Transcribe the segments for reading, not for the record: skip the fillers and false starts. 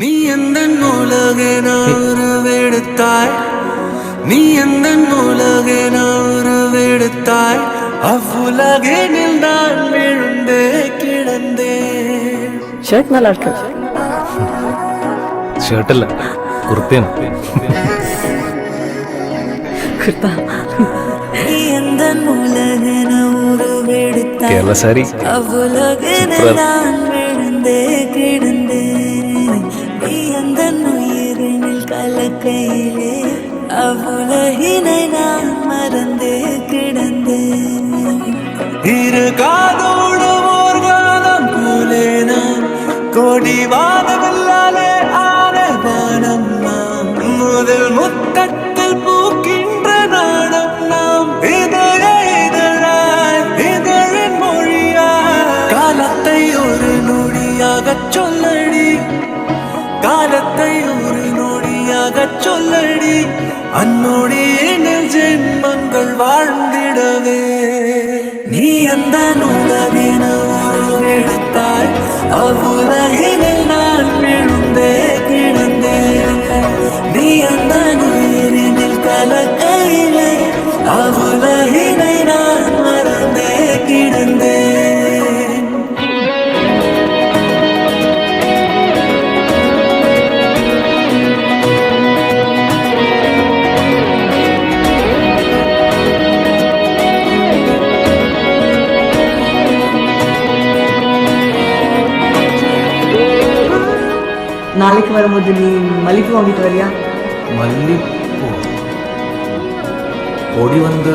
நீ எந்த உலகென உருவெடுத்தாய், நீ எந்த உலகென உருவெடுத்தாய், அவ்வுலகினில் நான் விழுந்தே கிடந்தேன். ஷர்ட் நல்லா இருக்கு. ஷர்ட் இல்ல, குர்த்தேன். குர்தா. நீ எந்த உலகென உருவெடுத்தாய், கேரளா சாரி அவ்வுலகினில் நான் விழுந்தே கிடந்தேன். நீ எந்த உயிரினில் கலக்கையிலே, அவ்வுலகினை நான் மறந்தே கிடந்தேன். இரு காதோடு ஓர் காலம் போலே நான், கோடி வானவில்லாலே ஆன வானம் நாம், முதல் முத்தத்தில் பூக்கின்ற நாடம் நாம், இதழாய் இதழின் மொழியாய் காலத்தை ஒரு நொடியாகச் சொல்லடி, காலத்தை ஒரு நொடியாகச் சொல்லடி, அந்நொடியினில் ஜென்மங்கள் வாழ்ந்திடவே. நீ அந்த உலகின உருவெடுத்தாய், அவ்வுலகினில் நான் விழுந்தே கிடந்தேன். நீ அந்த உயிரினில் கலக்கையிலே, அவ்வுலகினை நான் மறந்தே கிடந்தேன். நாளைக்கு வரும்போது நீ மல்லிப்பூ வாங்கிட்டு வரியா? மல்லிப்பூ பொடி வந்து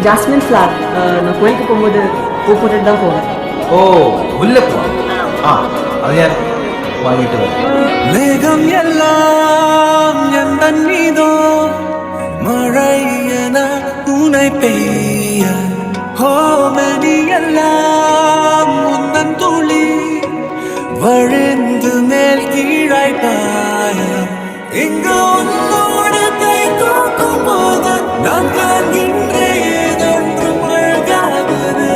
ஜாஸ்மின் ஃப்ளார். நான் கோயிலுக்கு போகும்போது பூ போட்டுட்டு தான் போவேன். ஓ முல்லைப்பூ. அது யார் வாங்கிட்டு வர? மேகம் எல்லாம் எந்த மீதோ மழை என துணை பெய்ய, ஹோமணி எல்லாம் முந்தன் துளி வழிந்து மேல் கீழாய் பாய, இங்கு உன்னோடு கை கோக்கும் போது நான் காண்கின்ற ஏதொன்றும் அழகாகுது.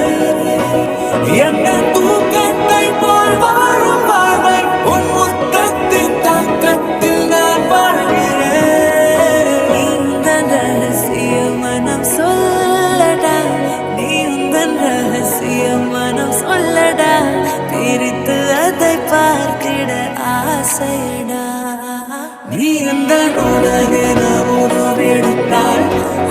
என்ன தூக்கத்தை போல் வாழும் வாழ்வை உன் முத்தத்தின் தாக்கத்தில் நான் வாழ்கிறேன். இந்த ரகசிய மனம் சொல்லடா, நீ உந்தன் ரகசிய மனம் சொல்லடா, பிரித்து அதை பார்த்திட ஆசையடா. நீ எந்த உலகின உருவெடுத்தாய்,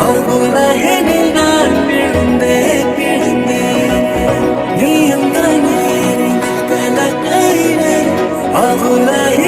அவ்வுலகினில் நான் விழுந்தே கிடந்தேன். நீ எந்த உயிரினில் கலக்கையிலே, அவ்வுலகில்